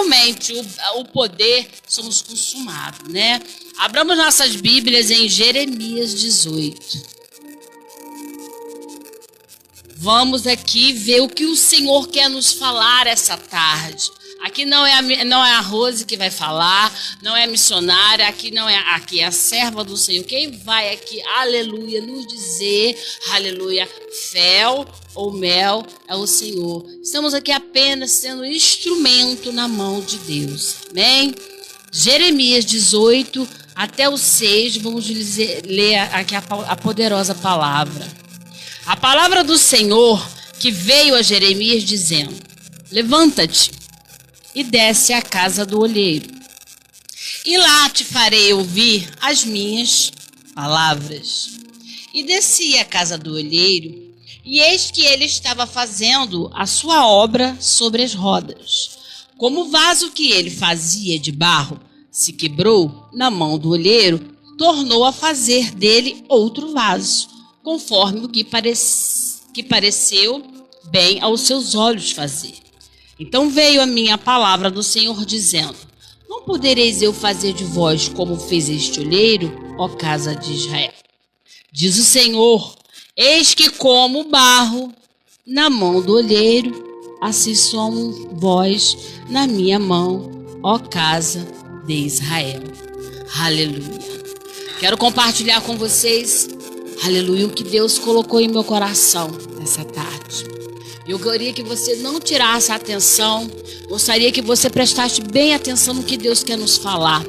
realmente o poder somos consumados, né? Abramos nossas Bíblias em Jeremias 18. Vamos aqui ver o que o Senhor quer nos falar essa tarde. Aqui não é a Rose que vai falar, não é a missionária, aqui é a serva do Senhor. Quem vai aqui, aleluia, nos dizer, aleluia, fel ou mel é o Senhor. Estamos aqui apenas sendo instrumento na mão de Deus. Amém? Jeremias 18 até o 6, vamos ler aqui a poderosa palavra. A palavra do Senhor que veio a Jeremias dizendo: levanta-te e desce à casa do olheiro, e lá te farei ouvir as minhas palavras. E desci à casa do olheiro, e eis que ele estava fazendo a sua obra sobre as rodas. Como o vaso que ele fazia de barro se quebrou na mão do olheiro, tornou a fazer dele outro vaso, conforme o que pareceu bem aos seus olhos fazer. Então veio a minha palavra do Senhor dizendo: não podereis eu fazer de vós como fez este olheiro, ó casa de Israel? Diz o Senhor: eis que como o barro na mão do olheiro, assim somos vós na minha mão, ó casa de Israel. Aleluia. Quero compartilhar com vocês, aleluia, o que Deus colocou em meu coração nessa tarde. Eu queria que você não tirasse a atenção, gostaria que você prestasse bem atenção no que Deus quer nos falar.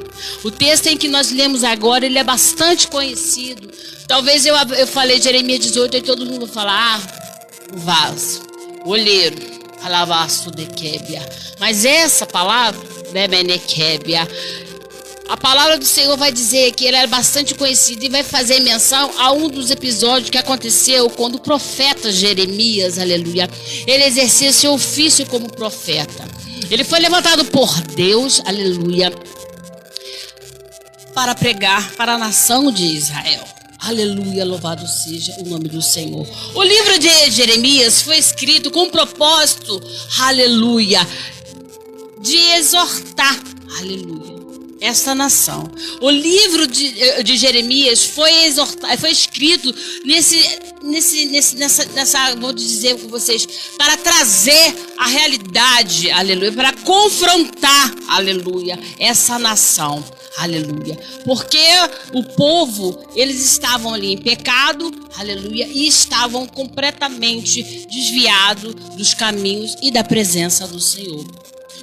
O texto em que nós lemos agora, ele é bastante conhecido. Talvez eu falei Jeremias 18 e todo mundo fala, o vaso, o olheiro, alavaço de québia. Mas essa palavra, bebenequébia, a palavra do Senhor vai dizer que ele é bastante conhecido e vai fazer menção a um dos episódios que aconteceu quando o profeta Jeremias, aleluia, ele exercia seu ofício como profeta. Ele foi levantado por Deus, aleluia, para pregar para a nação de Israel. Aleluia, louvado seja o nome do Senhor. O livro de Jeremias foi escrito com o propósito, aleluia, de exortar, aleluia, essa nação. O livro de Jeremias foi escrito vou dizer com vocês, para trazer a realidade, aleluia, para confrontar, aleluia, essa nação, aleluia, porque o povo, eles estavam ali em pecado, aleluia, e estavam completamente desviados dos caminhos e da presença do Senhor.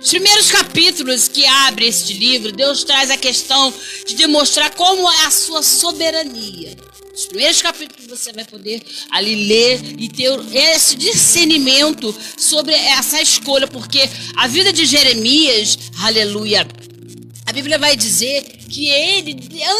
Os primeiros capítulos que abre este livro, Deus traz a questão de demonstrar como é a sua soberania. Os primeiros capítulos você vai poder ali ler e ter esse discernimento sobre essa escolha, porque a vida de Jeremias, aleluia, a Bíblia vai dizer que ele,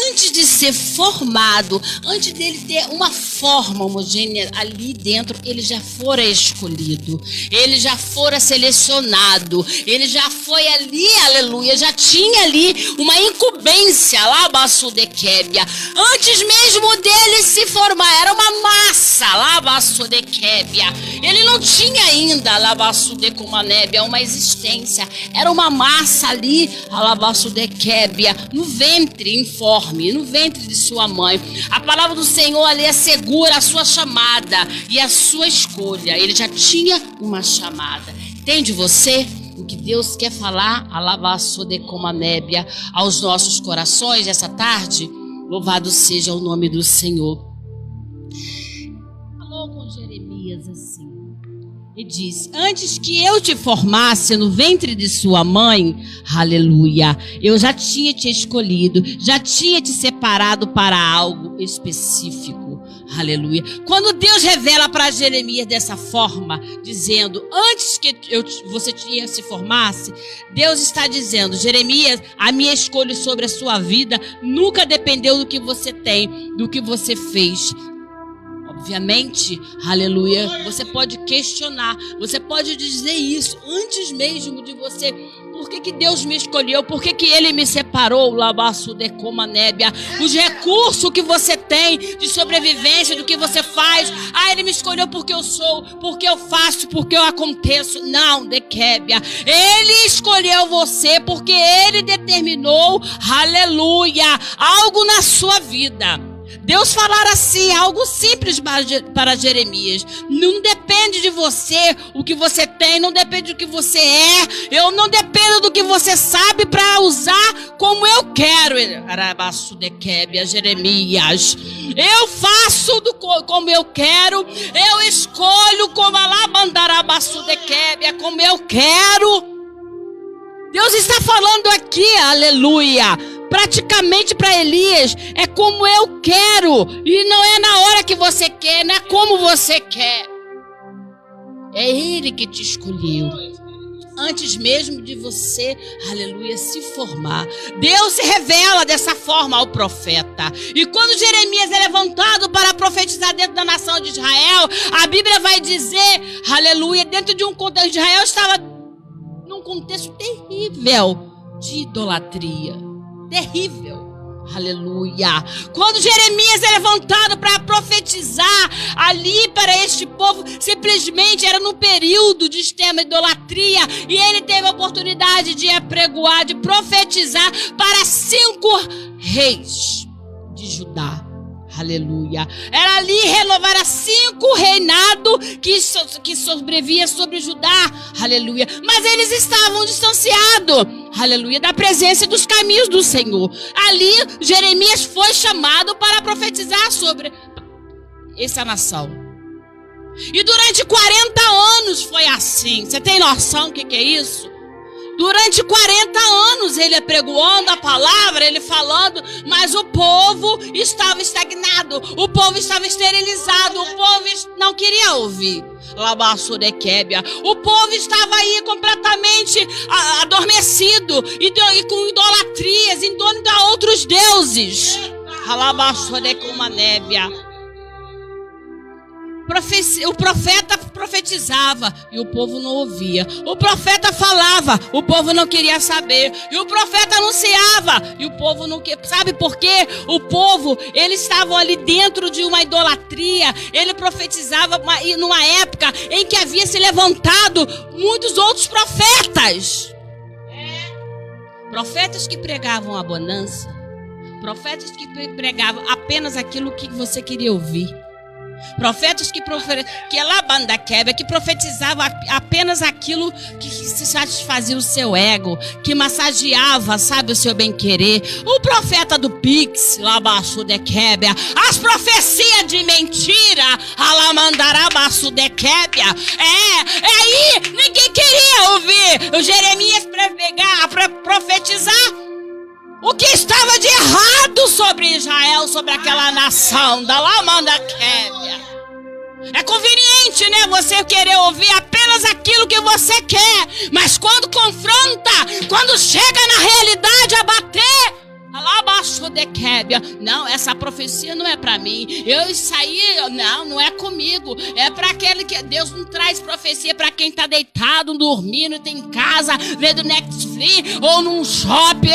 antes de ser formado, antes dele ter uma forma homogênea ali dentro, ele já fora escolhido, ele já fora selecionado, ele já foi ali, aleluia, já tinha ali uma incumbência, labaçu de québia, antes mesmo dele se formar, era uma massa, labaçu de québia, ele não tinha ainda, labaçu de comanébia, uma existência, era uma massa ali, labaçu de québia, no ventre informe, no ventre de sua mãe. A palavra do Senhor ali assegura a sua chamada e a sua escolha. Ele já tinha uma chamada. Entende você o que Deus quer falar? Alavaço de comanébia aos nossos corações essa tarde. Louvado seja o nome do Senhor. Falou com Jeremias assim e disse: antes que eu te formasse no ventre de sua mãe, aleluia, eu já tinha te escolhido, já tinha te separado para algo específico, aleluia. Quando Deus revela para Jeremias dessa forma, dizendo, antes que você se formasse, Deus está dizendo, Jeremias, a minha escolha sobre a sua vida nunca dependeu do que você tem, do que você fez. Obviamente, aleluia, você pode questionar, você pode dizer isso antes mesmo de você, Por que Deus me escolheu? Por que Ele me separou? Os recursos que você tem de sobrevivência, do que você faz. Ele me escolheu porque eu sou, porque eu faço, porque eu aconteço. Não, Dekébia. Ele escolheu você porque Ele determinou, aleluia, algo na sua vida. Deus falar assim, algo simples para Jeremias. Não depende de você, o que você tem, não depende do que você é. Eu não dependo do que você sabe para usar como eu quero. Jeremias. Eu faço como eu quero. Eu escolho como como eu quero. Deus está falando aqui, aleluia. Praticamente para Elias, é como eu quero. E não é na hora que você quer, não é como você quer. É Ele que te escolheu. Antes mesmo de você, aleluia, se formar. Deus se revela dessa forma ao profeta. E quando Jeremias é levantado para profetizar dentro da nação de Israel, a Bíblia vai dizer, aleluia, dentro de um contexto de Israel, estava num contexto terrível de idolatria. Terrível, aleluia. Quando Jeremias é levantado para profetizar ali para este povo, simplesmente era no período de extrema idolatria, e ele teve a oportunidade de apregoar, de profetizar para 5 reis de Judá. Aleluia. Era ali renovar a 5 reinados que sobrevivia sobre Judá. Aleluia. Mas eles estavam distanciados, aleluia, da presença dos caminhos do Senhor. Ali Jeremias foi chamado para profetizar sobre essa nação. E durante 40 anos foi assim. Você tem noção do que é isso? Durante 40 anos ele apregoando a palavra, ele falando, mas o povo estava estagnado, o povo estava esterilizado, o povo não queria ouvir. O povo estava aí completamente adormecido e com idolatrias, em torno de outros deuses. O profeta profetizava e o povo não ouvia. O profeta falava, o povo não queria saber. E o profeta anunciava e o povo não queria. Sabe por quê? O povo, eles estavam ali dentro de uma idolatria. Ele profetizava numa época em que havia se levantado muitos outros profetas. Profetas que pregavam a bonança. Profetas que pregavam apenas aquilo que você queria ouvir. Profetas que profetizavam apenas aquilo que satisfazia o seu ego, que massageava, sabe, o seu bem-querer. O profeta do Pix, as profecias de mentira, aí ninguém queria ouvir o Jeremias para profetizar o que estava de errado sobre Israel, sobre aquela nação da Lamandaquébia. É conveniente, né, você querer ouvir apenas aquilo que você quer, mas quando confronta, quando chega na realidade a bater, não, essa profecia não é para mim. Isso aí, não é comigo. É para aquele que Deus não traz profecia para quem está deitado, dormindo, tem em casa, vendo Netflix ou num shopping.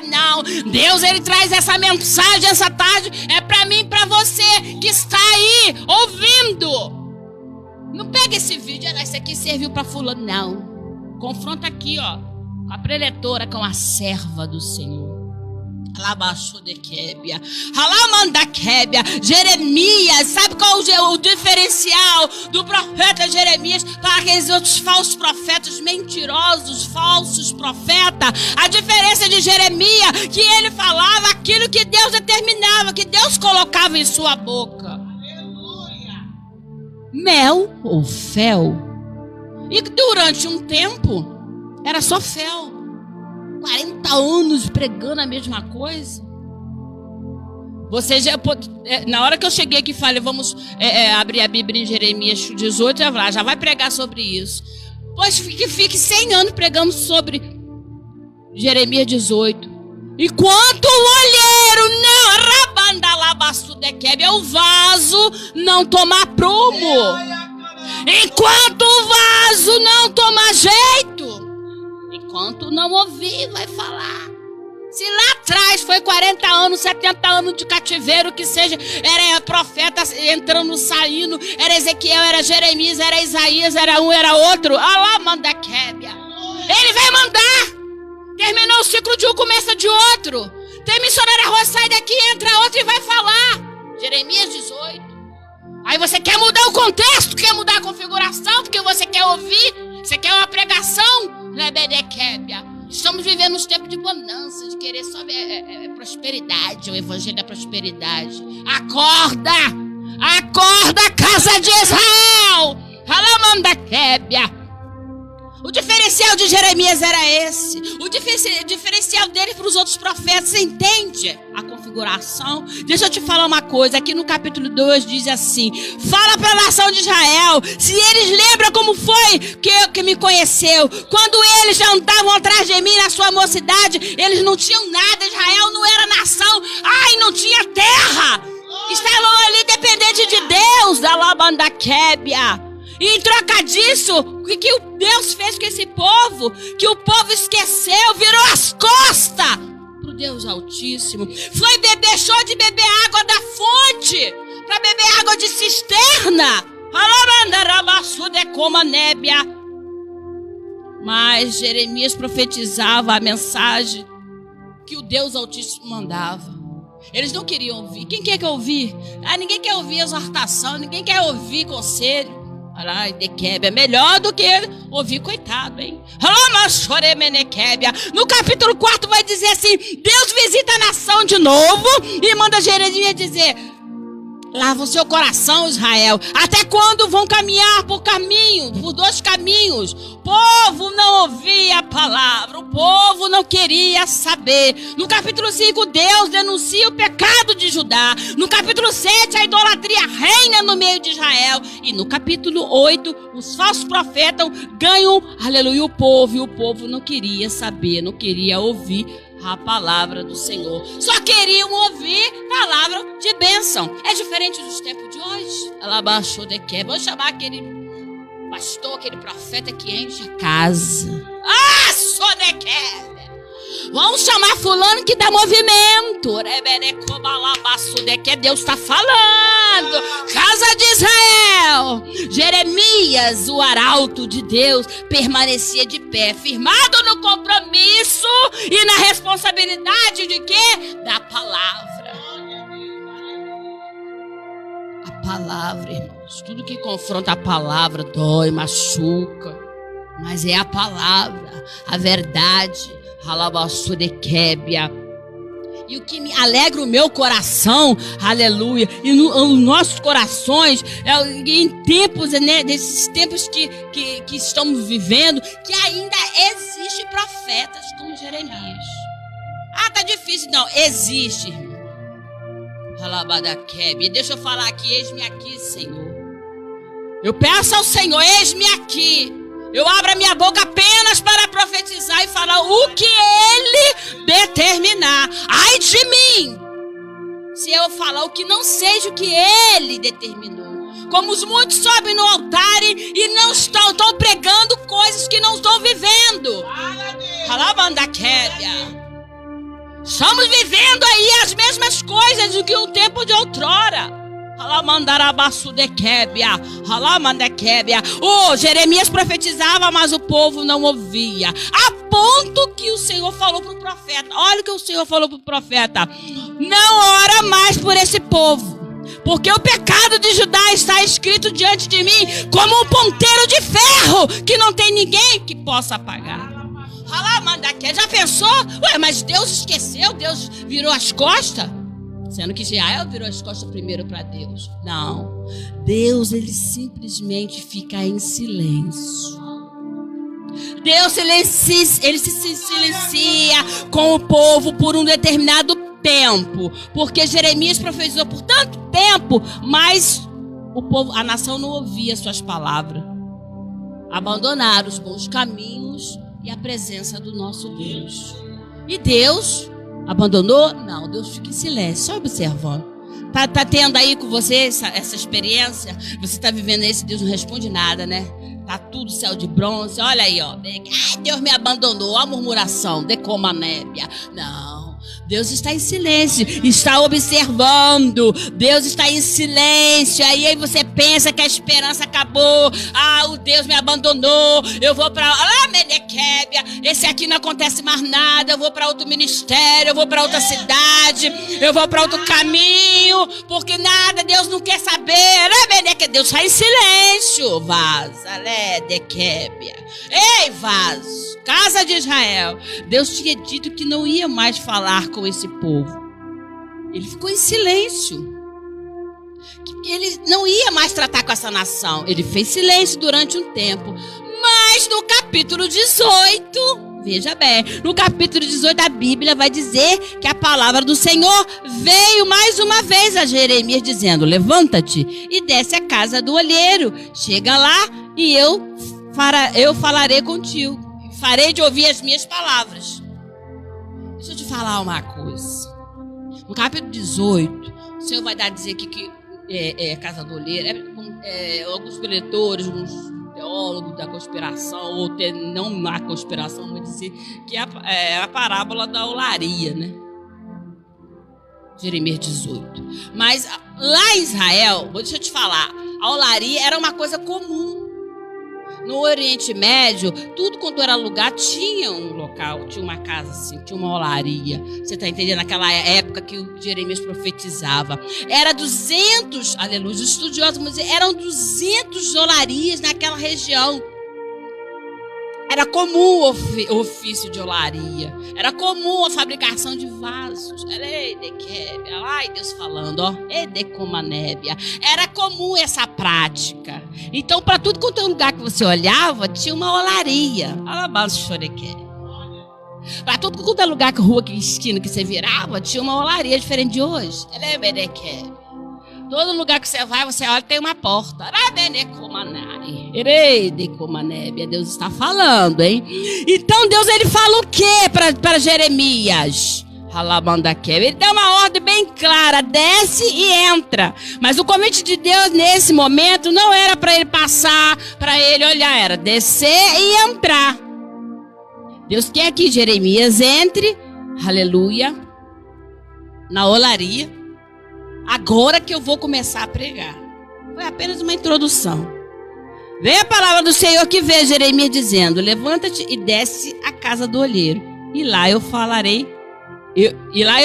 Não, Deus, ele traz essa mensagem essa tarde. É para mim, para você que está aí ouvindo. Não pega esse vídeo, esse aqui serviu para fulano. Não, confronta aqui, ó, com a preletora, com a serva do Senhor. Jeremias, sabe qual o diferencial do profeta Jeremias para aqueles outros falsos profetas, mentirosos, falsos profetas? A diferença de Jeremias, que ele falava aquilo que Deus determinava, que Deus colocava em sua boca. Mel ou fel. E durante um tempo era só fel. 40 anos pregando a mesma coisa. Você já, na hora que eu cheguei aqui e falei, vamos abrir a Bíblia em Jeremias 18, já vai pregar sobre isso. Pois fique 100 anos pregando sobre Jeremias 18. Enquanto o olheiro o vaso não tomar prumo. Enquanto o vaso não tomar jeito. enquanto não ouvir, vai falar. Se lá atrás foi 40 anos, 70 anos de cativeiro, que seja, era profeta entrando, saindo, era Ezequiel, era Jeremias, era Isaías, era um, era outro. Alá, manda québia. Ele vai mandar. Terminou o ciclo de um, começa de outro. Tem missionária rosa, sai daqui, entra outro e vai falar. Jeremias 18. Aí você quer mudar o contexto, quer mudar a configuração, porque você quer ouvir, você quer uma pregação. Estamos vivendo uns tempos de bonança, de querer só prosperidade, o evangelho da prosperidade. Acorda! Acorda, casa de Israel! O diferencial de Jeremias era esse. O diferencial dele para os outros profetas. Você entende a configuração? Deixa eu te falar uma coisa. Aqui no capítulo 2 diz assim: fala para a nação de Israel, se eles lembram como foi que me conheceu. Quando eles andavam atrás de mim na sua mocidade, eles não tinham nada. Israel não era nação. Ai, não tinha terra. Estavam ali dependentes de Deus. Da Labanda Québia. E em troca disso, o que Deus fez com esse povo? Que o povo esqueceu, virou as costas para o Deus Altíssimo. Deixou de beber água da fonte para beber água de cisterna. Mas Jeremias profetizava a mensagem que o Deus Altíssimo mandava. Eles não queriam ouvir. Quem quer ouvir? Ninguém quer ouvir exortação, ninguém quer ouvir conselho. É melhor do que ouvir, coitado, hein? No capítulo 4 vai dizer assim: Deus visita a nação de novo e manda Jeremias dizer: lava o seu coração, Israel. Até quando vão caminhar por dois caminhos? O povo não ouvia a palavra, o povo não queria saber. No capítulo 5, Deus denuncia o pecado de Judá. No capítulo 7, a idolatria reina no meio de Israel. E no capítulo 8, os falsos profetas ganham, aleluia, o povo. E o povo não queria saber, não queria ouvir a palavra do Senhor. Só queriam ouvir palavra de bênção. É diferente dos tempos de hoje. Ela baixou de quê? Vou chamar aquele pastor, aquele profeta que enche a casa. Só de quê? Vamos chamar fulano que dá movimento. Deus está falando. Casa de Israel. Jeremias, o arauto de Deus, permanecia de pé, firmado no compromisso e na responsabilidade de quê? Da palavra. A palavra, irmãos. Tudo que confronta a palavra dói, machuca. Mas é a palavra, a verdade. E o que me alegra o meu coração, aleluia, e nos nossos corações, em tempos, né, desses tempos que estamos vivendo, que ainda existem profetas como Jeremias. Tá difícil, não, existe, irmão. E deixa eu falar aqui, eis-me aqui, Senhor. Eu peço ao Senhor, eis-me aqui. Eu abro a minha boca apenas para profetizar e falar o que Ele determinar. Ai de mim, se eu falar o que não seja o que Ele determinou. Como os muitos sobem no altar e não estão pregando coisas que não estão vivendo. Estamos vivendo aí as mesmas coisas do que o tempo de outrora. Jeremias profetizava, mas o povo não ouvia. A ponto que o Senhor falou para o profeta. Olha o que o Senhor falou para o profeta: não ora mais por esse povo, porque o pecado de Judá está escrito diante de mim como um ponteiro de ferro que não tem ninguém que possa apagar. Já pensou? Mas Deus esqueceu, Deus virou as costas. Sendo que Israel virou as costas primeiro para Deus. Não. Deus, ele simplesmente fica em silêncio. Deus, ele se silencia com o povo por um determinado tempo. Porque Jeremias profetizou por tanto tempo, mas o povo, a nação não ouvia suas palavras. Abandonaram os bons caminhos e a presença do nosso Deus. E Deus abandonou? Não, Deus fica em silêncio, só observando. Tá tendo aí com você essa experiência? Você está vivendo esse Deus não responde nada, né? Tá tudo céu de bronze. Olha aí, ó. Ai, Deus me abandonou. A murmuração. Decoma a nébia. Não. Deus está em silêncio, está observando. Deus está em silêncio. Aí você pensa que a esperança acabou. Ah, o Deus me abandonou. Eu vou para Menequébia. Esse aqui não acontece mais nada. Eu vou para outro ministério. Eu vou para outra cidade. Eu vou para outro caminho. Porque nada, Deus não quer saber. Deus está em silêncio. Vaza, Ledequébia. Ei, vaso. Casa de Israel. Deus tinha dito que não ia mais falar com esse povo. Ele ficou em silêncio. Ele não ia mais tratar com essa nação. Ele fez silêncio durante um tempo. Mas no capítulo 18, veja bem, no capítulo 18 da Bíblia vai dizer que a palavra do Senhor veio mais uma vez a Jeremias dizendo: levanta-te e desce à casa do olheiro. Chega lá e eu falarei contigo. Farei de ouvir as minhas palavras. Deixa eu te falar uma coisa. No capítulo 18, o Senhor vai dar a dizer que é casa do olheiro. Alguns preletores, alguns teólogos da conspiração, ou não na conspiração, vão dizer que é a parábola da olaria, né? Jeremias 18. Mas lá em Israel, deixa eu te falar, a olaria era uma coisa comum. No Oriente Médio, tudo quanto era lugar tinha um local, tinha uma casa assim, tinha uma olaria. Você está entendendo? Naquela época que o Jeremias profetizava. Era 200, aleluia, os estudiosos vão dizer, eram 200 olarias naquela região. Era comum o ofício de olaria. Era comum a fabricação de vasos. Ai, Deus falando, ó. Era comum essa prática. Então, para tudo quanto é lugar que você olhava, tinha uma olaria. Para tudo quanto é lugar, rua, que esquina que você virava, tinha uma olaria diferente de hoje. Todo lugar que você vai, você olha, tem uma porta. Deus está falando, hein? Então Deus, ele fala o quê para Jeremias? Ele dá uma ordem bem clara: desce e entra. Mas o convite de Deus nesse momento não era para ele passar, para ele olhar, era descer e entrar. Deus quer que Jeremias entre, aleluia, na olaria. Agora que eu vou começar a pregar. Foi apenas uma introdução. Vem a palavra do Senhor que vê Jeremias dizendo: levanta-te e desce à casa do olheiro. E lá eu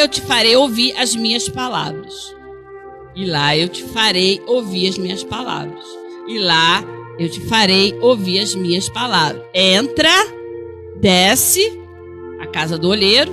te farei ouvir as minhas palavras. E lá eu te farei ouvir as minhas palavras. E lá eu te farei ouvir as minhas palavras. Entra, desce à casa do olheiro.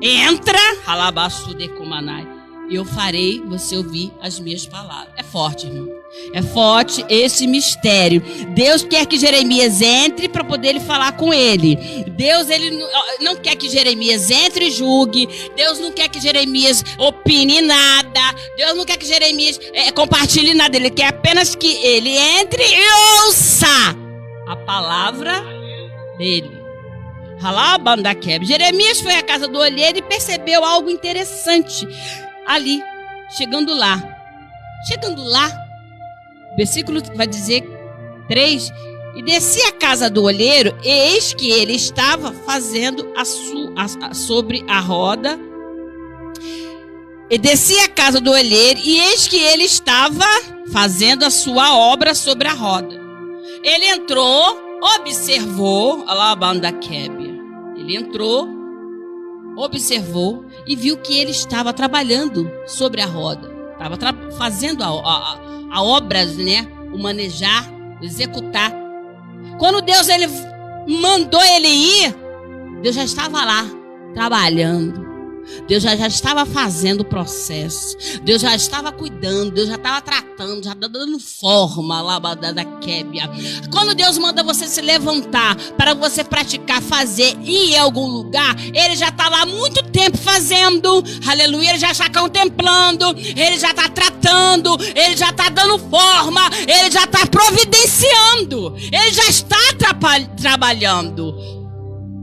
Entra, Halabastu de Kumanai. E eu farei você ouvir as minhas palavras. É forte, irmão. É forte esse mistério. Deus quer que Jeremias entre para poder ele falar com ele. Deus, ele não quer que Jeremias entre e julgue. Deus não quer que Jeremias opine nada. Deus não quer que Jeremias compartilhe nada. Ele quer apenas que ele entre e ouça a palavra dele. Jeremias foi à casa do olheiro e percebeu algo interessante. Ali, chegando lá, o versículo vai dizer 3: e desci à casa do olheiro, e eis que ele estava fazendo sobre a roda. E desci à casa do olheiro, e eis que ele estava fazendo a sua obra sobre a roda. Ele entrou, observou, ele entrou, observou e viu que ele estava trabalhando sobre a roda. Estava fazendo a obra, né? O manejar, executar. Quando Deus ele mandou ele ir, Deus já estava lá, trabalhando. Deus já estava fazendo o processo. Deus já estava cuidando. Deus já estava tratando, já dando forma lá da québia. Quando Deus manda você se levantar para você praticar, fazer, ir em algum lugar, Ele já está lá há muito tempo fazendo. Aleluia. Ele já está contemplando. Ele já está tratando. Ele já está dando forma. Ele já está providenciando. Ele já está trabalhando.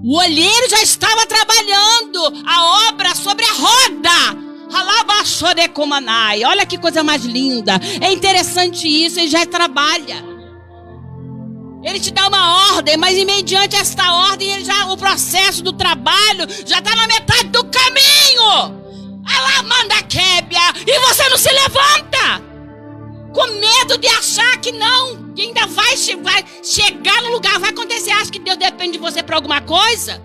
O olheiro já estava trabalhando a obra sobre a roda. Olha que coisa mais linda. É interessante isso, ele já trabalha. Ele te dá uma ordem, mas mediante esta ordem, o processo do trabalho já está na metade do caminho. Ela manda quebra e você não se levanta. Com medo de achar que não, que ainda vai chegar no lugar, vai acontecer. Acha que Deus depende de você para alguma coisa?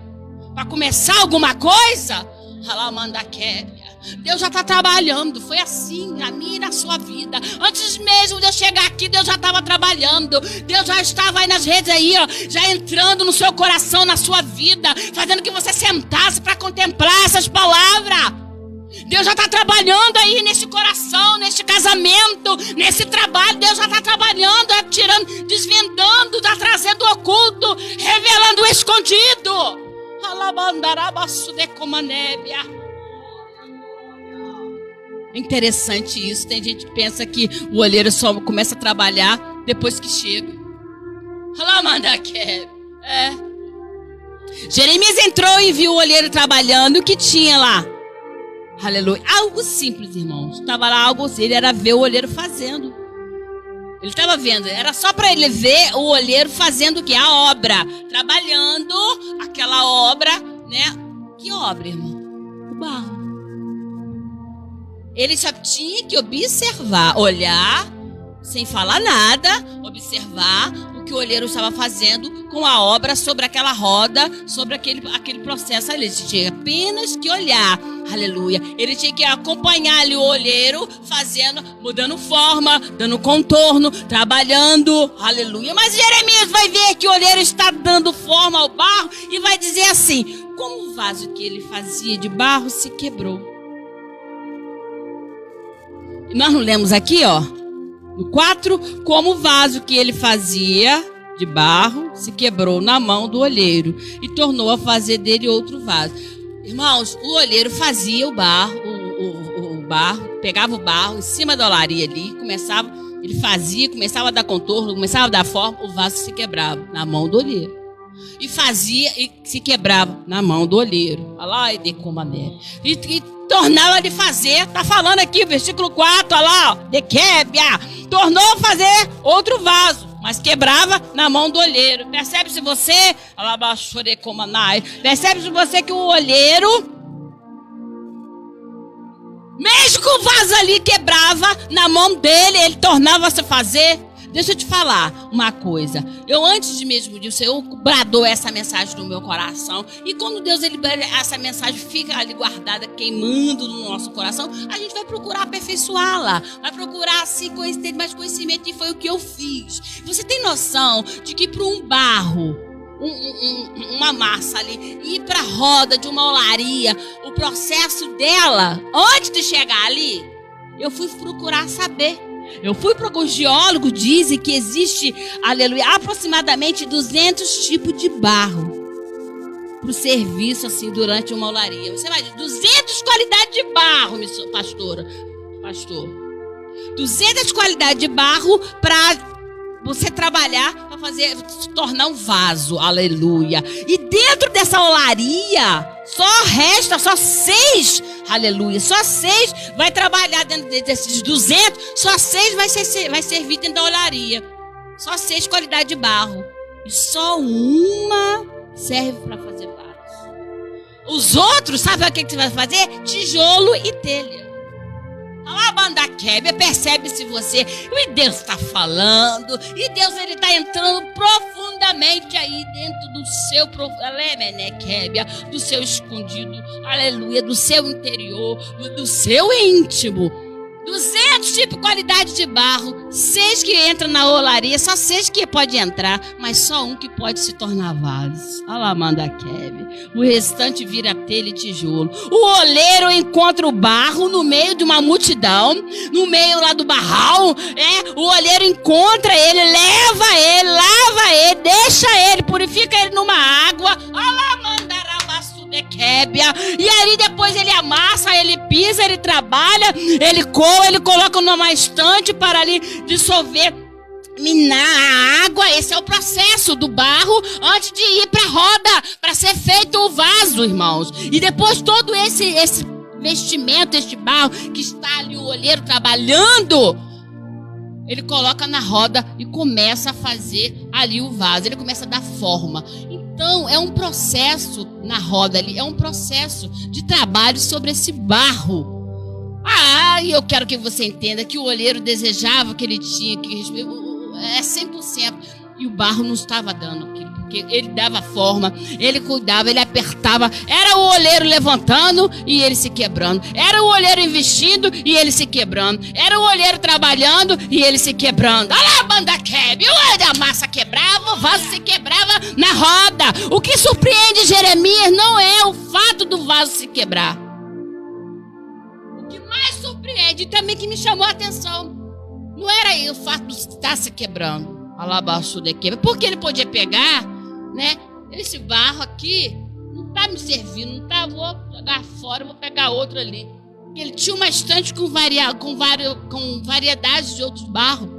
Para começar alguma coisa? Ela manda quebra. Deus já está trabalhando. Foi assim na minha e na sua vida. Antes mesmo de eu chegar aqui, Deus já estava trabalhando. Deus já estava aí nas redes aí, ó, já entrando no seu coração, na sua vida, fazendo que você sentasse para contemplar essas palavras. Deus já está trabalhando aí nesse coração, nesse casamento, nesse trabalho. Deus já está trabalhando, tirando, desvendando, está trazendo o oculto, revelando o escondido. É interessante isso. Tem gente que pensa que o olheiro só começa a trabalhar depois que chega. Jeremias entrou e viu o olheiro trabalhando. O que tinha lá? Aleluia. Algo simples, irmãos. Estava lá algo, ele era ver o olheiro fazendo. Ele estava vendo, era só para ele ver o olheiro fazendo o quê? A obra. Trabalhando aquela obra, né? Que obra, irmão? O barro. Ele só tinha que observar, olhar, sem falar nada, observar o que o olheiro estava fazendo com a obra sobre aquela roda, sobre aquele processo ali. Ele tinha apenas que olhar, aleluia. Ele tinha que acompanhar ali o olheiro fazendo, mudando forma, dando contorno, trabalhando, aleluia. Mas Jeremias vai ver que o olheiro está dando forma ao barro e vai dizer assim: como o vaso que ele fazia de barro se quebrou. Nós não lemos aqui, ó, no 4, como o vaso que ele fazia de barro se quebrou na mão do olheiro e tornou a fazer dele outro vaso. Irmãos, o olheiro fazia o barro, o barro, pegava o barro em cima da olaria ali, começava a dar contorno, começava a dar forma, o vaso se quebrava na mão do olheiro. E fazia e se quebrava na mão do olheiro. Olha lá, e tornava de fazer, tá falando aqui, versículo 4, olha lá, de quebra, tornou a fazer outro vaso, mas quebrava na mão do olheiro. Percebe-se você, percebe-se você que o olheiro, mesmo com o vaso ali quebrava na mão dele, ele tornava a se fazer. Deixa eu te falar uma coisa. Eu, antes de mesmo disso, eu bradou essa mensagem no meu coração. E quando Deus, essa mensagem fica ali guardada, queimando no nosso coração, a gente vai procurar aperfeiçoá-la. Vai procurar, assim, ter mais conhecimento. E foi o que eu fiz. Você tem noção de que para um barro, uma massa ali, ir para a roda de uma olaria, o processo dela, antes de chegar ali, eu fui procurar saber. Os geólogos dizem que existe, aleluia, aproximadamente 200 tipos de barro para o serviço assim durante uma olaria. Você vai dizer, 200 qualidades de barro, pastor. 200 qualidades de barro para você trabalhar, para fazer, se tornar um vaso, aleluia. E dentro dessa olaria, só 6, aleluia, só 6 vai trabalhar dentro desses 200, só 6 vai servir dentro da olaria. Só 6 qualidades de barro. E só uma serve para fazer vasos. Os outros, sabe o que você vai fazer? Tijolo e telha. A banda quebra, percebe-se você, e Deus está falando, e Deus ele está entrando profundamente aí dentro do seu do seu escondido, aleluia, do seu interior, do seu íntimo. 200 tipos de qualidade de barro, 6 que entram na olaria, só 6 que pode entrar, mas só um que pode se tornar vaso. Olha lá, manda Kevin. O restante vira telha e tijolo. O oleiro encontra o barro no meio de uma multidão, no meio lá do barral, o oleiro encontra ele, leva ele, lava ele, deixa ele, purifica ele numa água. Olha lá, manda quebra. E aí depois ele amassa, ele pisa, ele trabalha, ele coa, ele coloca numa estante para ali dissolver, minar a água. Esse é o processo do barro antes de ir para a roda, para ser feito o vaso, irmãos. E depois todo esse vestimento, este barro que está ali o olheiro trabalhando, ele coloca na roda e começa a fazer ali o vaso. Ele começa a dar forma. Então, é um processo na roda ali, é um processo de trabalho sobre esse barro. E eu quero que você entenda que o olheiro desejava que ele tinha que... É 100%. E o barro não estava dando aquilo, porque ele dava forma, ele cuidava, ele apertava. Era o olheiro levantando e ele se quebrando. Era o olheiro investindo e ele se quebrando. Era o olheiro trabalhando e ele se quebrando. Olha lá a banda quebra. A massa quebrava, o vaso se quebrava na roda. O que surpreende Jeremias não é o fato do vaso se quebrar. O que mais surpreende, também que me chamou a atenção, não era o fato de estar se quebrando. Alabaço de quebra. Porque ele podia pegar, né? Esse barro aqui não tá me servindo, não tá, vou jogar fora, vou pegar outro ali. Ele tinha uma estante com variedades de outros barros.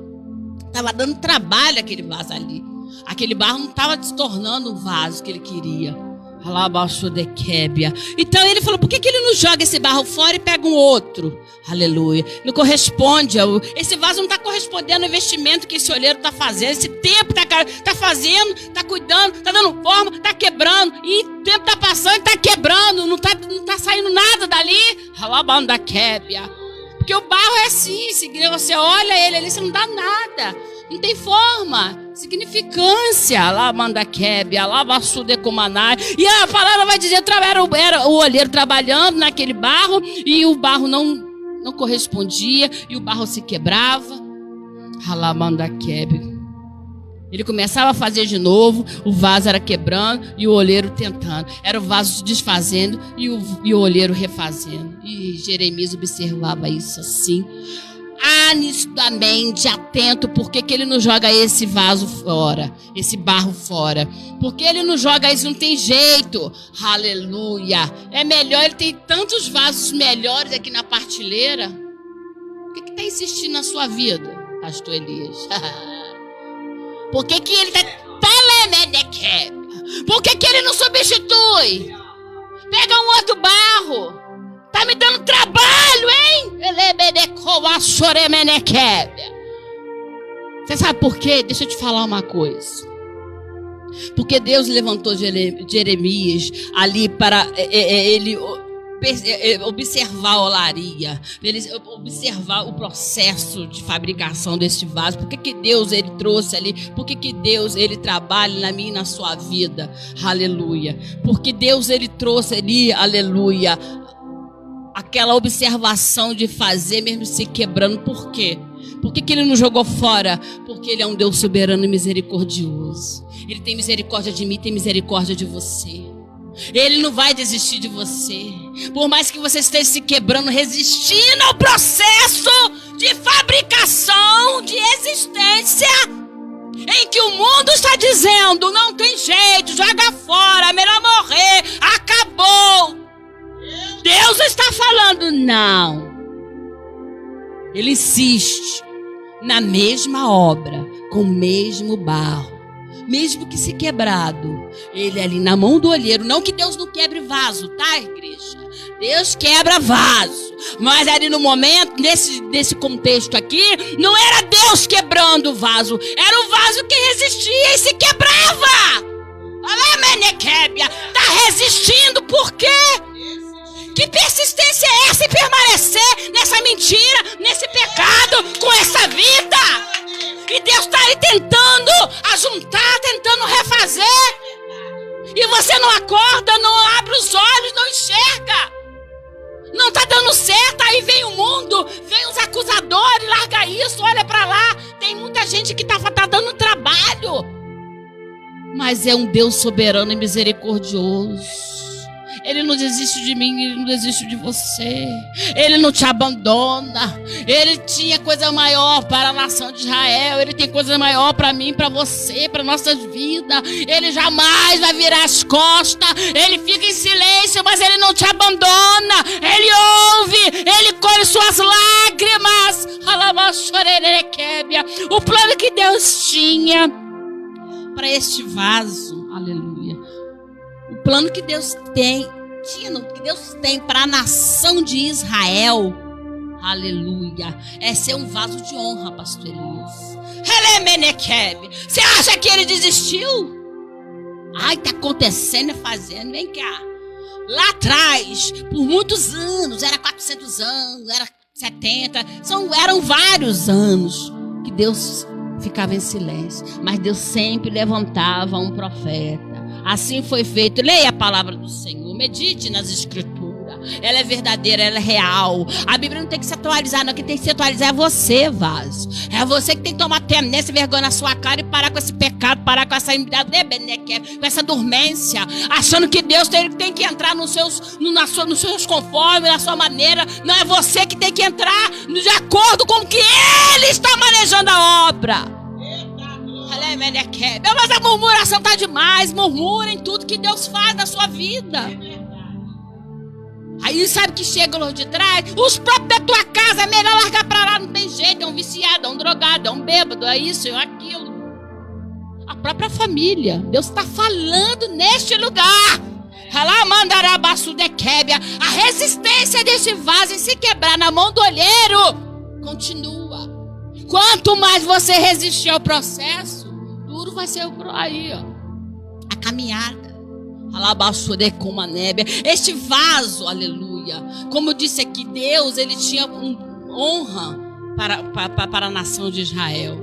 Tava dando trabalho aquele vaso ali. Aquele barro não estava se tornando o vaso que ele queria. Alabaço de quebra. Então ele falou: por que ele não joga esse barro fora e pega um outro? Aleluia. Não corresponde. Esse vaso não está correspondendo ao investimento que esse olheiro está fazendo. Esse tempo está fazendo, está cuidando, está dando forma, está quebrando. E o tempo está passando e está quebrando. Não tá saindo nada dali. Alabando da quebra. Porque o barro é assim. Você olha ele ali, você não dá nada. Não tem forma, significância. Lá manda quebra, lá vassude comanai. E a palavra vai dizer: era o olheiro trabalhando naquele barro e o barro não correspondia e o barro se quebrava. Lá manda quebra. Ele começava a fazer de novo, o vaso era quebrando e o olheiro tentando. Era o vaso se desfazendo e o olheiro refazendo. E Jeremias observava isso assim, nitidamente atento. Por que ele não joga esse vaso fora, esse barro fora? Porque ele não joga isso, não tem jeito. Aleluia. É melhor, ele tem tantos vasos melhores aqui na partilheira. O que está insistindo na sua vida, pastor Elias? Por que ele está... Por que ele não substitui? Pega um outro barro. Tá me dando trabalho, hein? Você sabe por quê? Deixa eu te falar uma coisa. Porque Deus levantou Jeremias ali para ele observar a olaria, ele observar o processo de fabricação desse vaso. Por que Deus ele trouxe ali? Por que Deus ele trabalha na minha e na sua vida? Aleluia. Porque Deus ele trouxe ali, aleluia, aquela observação de fazer mesmo se quebrando. Por quê? Por que ele não jogou fora? Porque ele é um Deus soberano e misericordioso. Ele tem misericórdia de mim, tem misericórdia de você. Ele não vai desistir de você. Por mais que você esteja se quebrando, resistindo ao processo de fabricação, de existência, em que o mundo está dizendo: não tem jeito, joga fora, melhor morrer, acabou. Deus está falando: não. Ele insiste na mesma obra, com o mesmo barro, mesmo que se quebrado. Ele ali na mão do olheiro. Não que Deus não quebre vaso, tá, igreja? Deus quebra vaso. Mas ali no momento, nesse contexto aqui, não era Deus quebrando o vaso, era o vaso que resistia e se quebrava. Está resistindo por quê? Que persistência é essa em permanecer nessa mentira, nesse pecado, com essa vida? E Deus está aí tentando ajuntar, tentando refazer. E você não acorda, não abre os olhos, não enxerga. Não está dando certo, aí vem o mundo, vem os acusadores, larga isso, olha para lá. Tem muita gente que tá dando trabalho. Mas é um Deus soberano e misericordioso. Ele não desiste de mim, ele não desiste de você. Ele não te abandona. Ele tinha coisa maior para a nação de Israel. Ele tem coisa maior para mim, para você, para nossas vidas. Ele jamais vai virar as costas. Ele fica em silêncio, mas ele não te abandona. Ele ouve, ele colhe suas lágrimas. O plano que Deus tinha para este vaso, aleluia. O plano que Deus tem para a nação de Israel, Aleluia. É ser um vaso de honra, pastor Elias. Você acha que ele desistiu? Ai, tá acontecendo e fazendo. Vem cá. Lá atrás, por muitos anos, era 400 anos, era 70, eram vários anos que Deus ficava em silêncio. Mas Deus sempre levantava um profeta. Assim foi feito. Leia a palavra do Senhor, medite nas escrituras. Ela é verdadeira, ela é real. A Bíblia não tem que se atualizar, não. Quem tem que se atualizar é você, vaso. É você que tem que tomar tenência, vergonha na sua cara e parar com esse pecado, parar com essa com essa dormência, achando que Deus tem que entrar nos seus conformes, na sua maneira. Não é você que tem que entrar de acordo com o que Ele está manejando a obra. Mas a murmuração está demais. Murmurem tudo que Deus faz na sua vida. Aí sabe que chega lá de trás, os próprios da tua casa, é melhor largar pra lá, não tem jeito, é um viciado, é um drogado, é um bêbado, é isso, é aquilo. A própria família, Deus está falando neste lugar. A resistência deste vaso em se quebrar na mão do olheiro continua. Quanto mais você resistir ao processo, duro vai ser aí, ó, a caminhada. Este vaso, aleluia. Como eu disse aqui, Deus, ele tinha honra para a nação de Israel.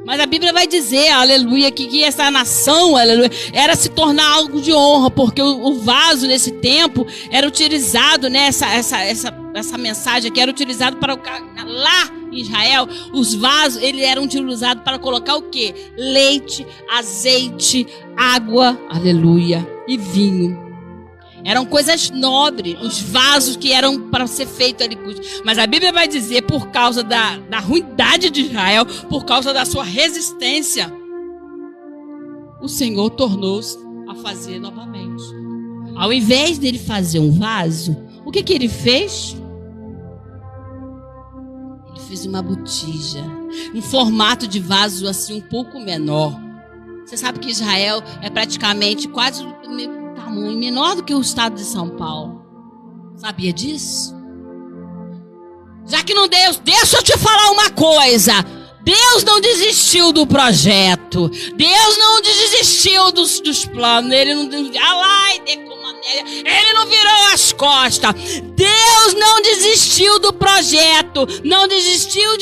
Mas a Bíblia vai dizer, aleluia, que essa nação, aleluia, era se tornar algo de honra, porque o vaso nesse tempo era utilizado, né, essa mensagem aqui era utilizado para lá em Israel, os vasos, eles eram utilizados para colocar o quê? Leite, azeite, água, aleluia, e vinho. Eram coisas nobres, os vasos que eram para ser feito ali. Mas a Bíblia vai dizer, por causa da ruindade de Israel, por causa da sua resistência, o Senhor tornou-se a fazer novamente. Ao invés dele fazer um vaso, o que ele fez? Ele fez uma botija, um formato de vaso assim um pouco menor. Você sabe que Israel é praticamente quase o tamanho, menor do que o estado de São Paulo. Sabia disso? Já que não deu, deixa eu te falar uma coisa. Deus não desistiu do projeto. Deus não desistiu dos planos. Ele não virou as costas. Deus não desistiu do projeto. Não desistiu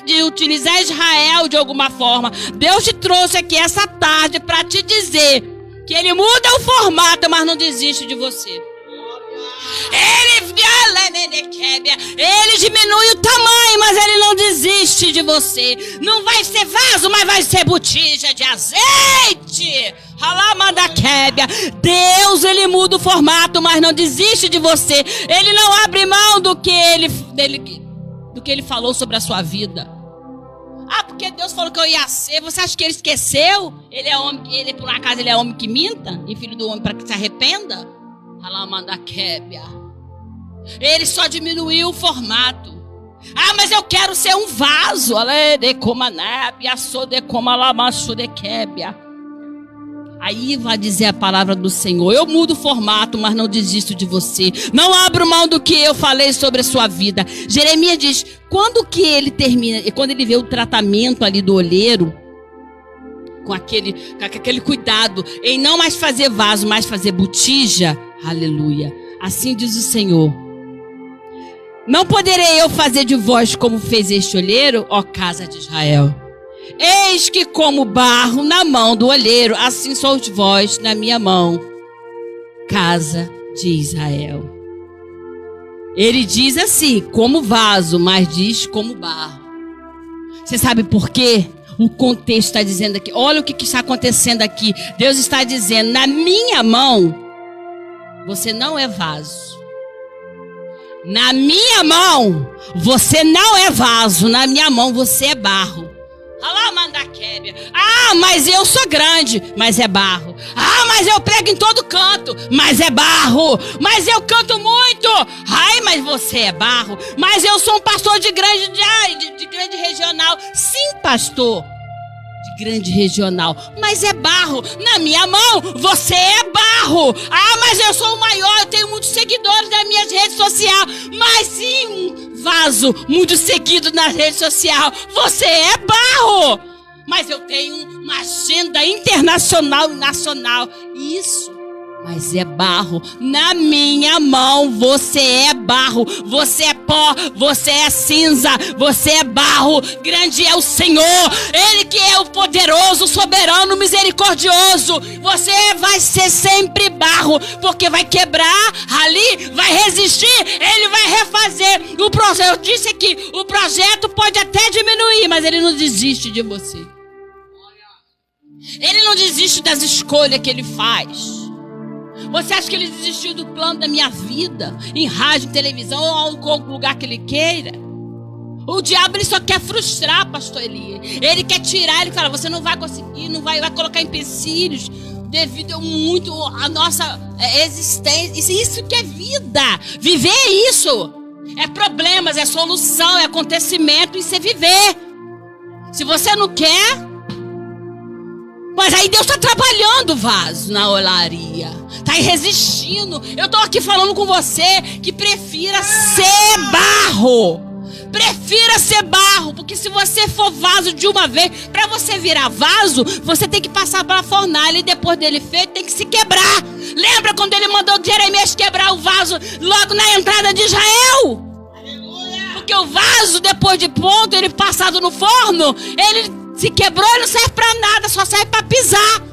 de utilizar Israel de alguma forma. Deus te trouxe aqui essa tarde para te dizer que Ele muda o formato, mas não desiste de você. Ele diminui o tamanho, mas Ele não desiste de você. Não vai ser vaso, mas vai ser botija de azeite. Deus, Ele muda o formato, mas não desiste de você. Ele não abre mão do que Ele falou sobre a sua vida. Ah, porque Deus falou que eu ia ser. Você acha que Ele esqueceu? Ele é homem, por acaso ele é homem que minta? E filho do homem para que se arrependa? Ele só diminuiu o formato. Ah, mas eu quero ser um vaso. Aí vai dizer a palavra do Senhor: eu mudo o formato, mas não desisto de você. Não abro mão do que eu falei sobre a sua vida. Jeremias diz: quando que ele termina, quando ele vê o tratamento ali do olheiro, com aquele cuidado em não mais fazer vaso, mas fazer botija, aleluia. Assim diz o Senhor: não poderei eu fazer de vós como fez este olheiro, ó casa de Israel? Eis que como barro na mão do olheiro, assim sois vós na minha mão, casa de Israel. Ele diz assim, como vaso, mas diz como barro. Você sabe por quê? O contexto está dizendo aqui, olha o que está acontecendo aqui. Deus está dizendo, na minha mão, você não é vaso. Na minha mão, você não é vaso. Na minha mão, você é barro. Ah, mas eu sou grande, mas é barro. Ah, mas eu prego em todo canto, mas é barro. Mas eu canto muito. Ai, mas você é barro. Mas eu sou um pastor de grande regional. Sim, pastor, de grande regional, mas é barro. Na minha mão, você é barro. Ah, mas eu sou o maior, eu tenho muitos seguidores nas minhas redes sociais. Mas sim, vaso muito seguido na rede social. Você é barro. Mas eu tenho uma agenda internacional e nacional. Isso. Mas é barro. Na minha mão, você é barro. Você é pó. Você é cinza. Você é barro. Grande é o Senhor. Ele que é o poderoso, soberano, misericordioso. Você vai ser sempre barro. Porque vai quebrar ali, vai resistir. Ele vai refazer. Eu disse aqui, o projeto pode até diminuir, mas ele não desiste de você. Ele não desiste das escolhas que ele faz. Você acha que ele desistiu do plano da minha vida? Em rádio, televisão ou em qualquer lugar que ele queira? O diabo ele só quer frustrar, pastor Eli. Ele quer tirar, ele fala, você não vai conseguir, não vai colocar empecilhos devido muito à nossa existência. Isso que é vida. Viver é isso. É problemas, é solução, é acontecimento, isso é viver. Se você não quer... Mas aí Deus está trabalhando o vaso na olaria. Está resistindo. Eu estou aqui falando com você que prefira ser barro. Prefira ser barro. Porque se você for vaso de uma vez, para você virar vaso, você tem que passar pela fornalha. E depois dele feito, tem que se quebrar. Lembra quando ele mandou Jeremias quebrar o vaso logo na entrada de Israel? Porque o vaso, depois de pronto, ele passado no forno, ele... se quebrou, ele não serve para nada, só serve para pisar.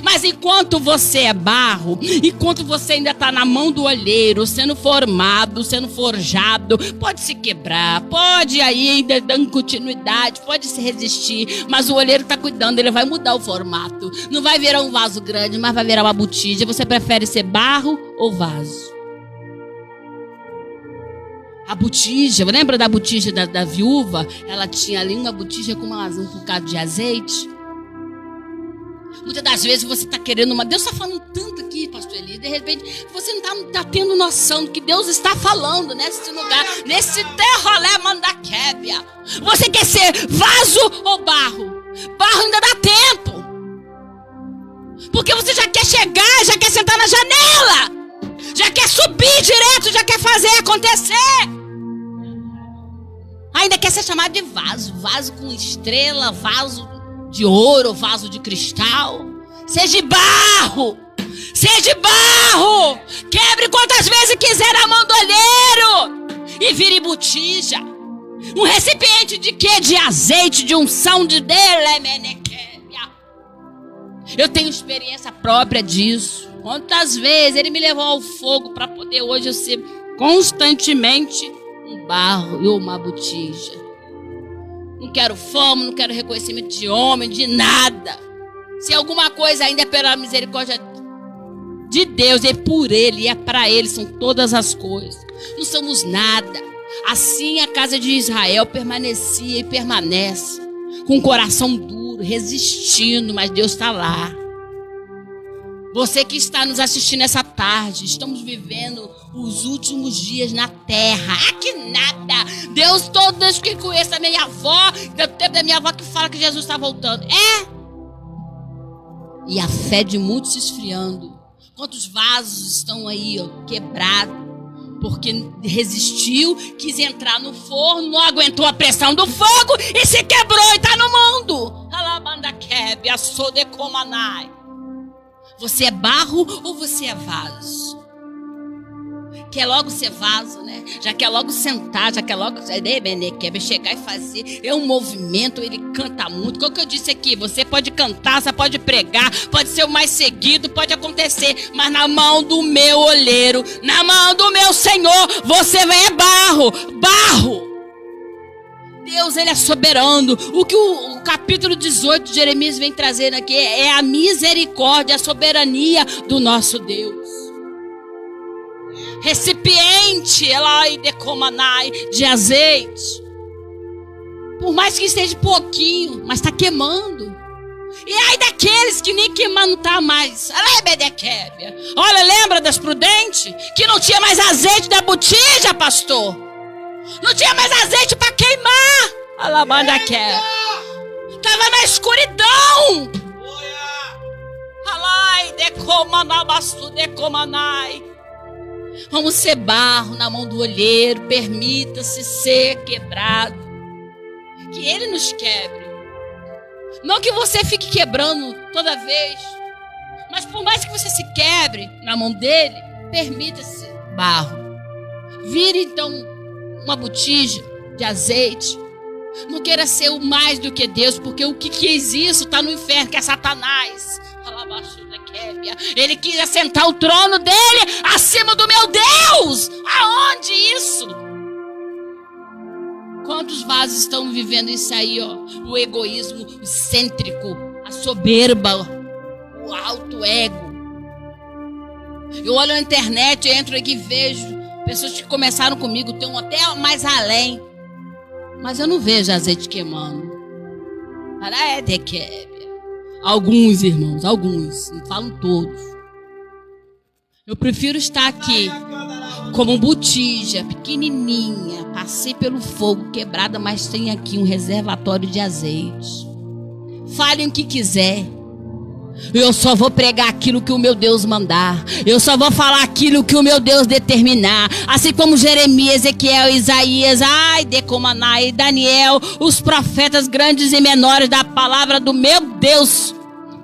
Mas enquanto você é barro, enquanto você ainda está na mão do olheiro, sendo formado, sendo forjado, pode se quebrar, pode aí ainda dando continuidade, pode se resistir, mas o olheiro está cuidando, ele vai mudar o formato. Não vai virar um vaso grande, mas vai virar uma botija. Você prefere ser barro ou vaso? A botija, lembra da botija da viúva? Ela tinha ali uma botija com um bocado de azeite. Muitas das vezes você está querendo uma... Deus está falando tanto aqui, pastor Eli. De repente, você não está tendo noção do que Deus está falando nesse lugar. Nesse terrolé mandaquébia. Você quer ser vaso ou barro? Barro ainda dá tempo. Porque você já quer chegar, já quer sentar na janela. Já quer subir direto, já quer fazer acontecer. Ainda quer ser chamado de vaso. Vaso com estrela, vaso de ouro, vaso de cristal. Seja barro. Seja barro. Quebre quantas vezes quiser a mão do olheiro. E vire botija. Um recipiente de quê? De azeite, de unção de delemenequébia. Eu tenho experiência própria disso. Quantas vezes ele me levou ao fogo para poder hoje eu ser constantemente um barro e uma botija. Não quero fama, não quero reconhecimento de homem, de nada. Se alguma coisa ainda é pela misericórdia de Deus, é por Ele, é para Ele, são todas as coisas. Não somos nada. Assim a casa de Israel permanecia e permanece, com o coração duro, resistindo, mas Deus está lá. Você que está nos assistindo essa tarde, estamos vivendo os últimos dias na terra. Ah, que nada! Deus, todas que conheço a minha avó, do tempo da minha avó que fala que Jesus está voltando. E a fé de muitos se esfriando. Quantos vasos estão aí, ó, quebrados? Porque resistiu, quis entrar no forno, não aguentou a pressão do fogo e se quebrou e está no mundo. Alabandaquebe, assodecomanai. Você é barro ou você é vaso? Quer logo ser vaso, né? Já quer logo sentar, já quer logo chegar e fazer. É um movimento, ele canta muito. Como que eu disse aqui, você pode cantar, você pode pregar, pode ser o mais seguido, pode acontecer. Mas na mão do meu olheiro, na mão do meu Senhor, você é barro, barro. Deus, ele é soberano. O que o capítulo 18 de Jeremias vem trazendo aqui é a misericórdia, a soberania do nosso Deus. Recipiente, Elai decomanai, de azeite. Por mais que esteja pouquinho, mas está queimando. E aí daqueles que nem queimando tá mais. Olha, lembra das prudentes? Que não tinha mais azeite da botija, pastor. Não tinha mais azeite para queimar. Alabandaqué. Estava na escuridão. Alai, decomanabastu, decomanai. Vamos ser barro na mão do olheiro. Permita-se ser quebrado. Que ele nos quebre. Não que você fique quebrando toda vez. Mas por mais que você se quebre na mão dele, permita-se barro. Vire então uma botija de azeite. Não queira ser o mais do que Deus, porque o que quis isso está no inferno, que é Satanás. Ele quis assentar o trono dele acima do meu Deus. Aonde isso? Quantos vasos estão vivendo isso aí, ó? O egoísmo excêntrico, a soberba, o alto ego. Eu olho na internet, eu entro aqui e vejo pessoas que começaram comigo, tem um até mais além. Mas eu não vejo azeite queimando. Alguns irmãos, alguns, não falam todos. Eu prefiro estar aqui como botija, pequenininha, passei pelo fogo, quebrada, mas tem aqui um reservatório de azeite. Falem o que quiser. Eu só vou pregar aquilo que o meu Deus mandar. Eu só vou falar aquilo que o meu Deus determinar. Assim como Jeremias, Ezequiel, Isaías, Decomaná e Daniel, os profetas grandes e menores da palavra do meu Deus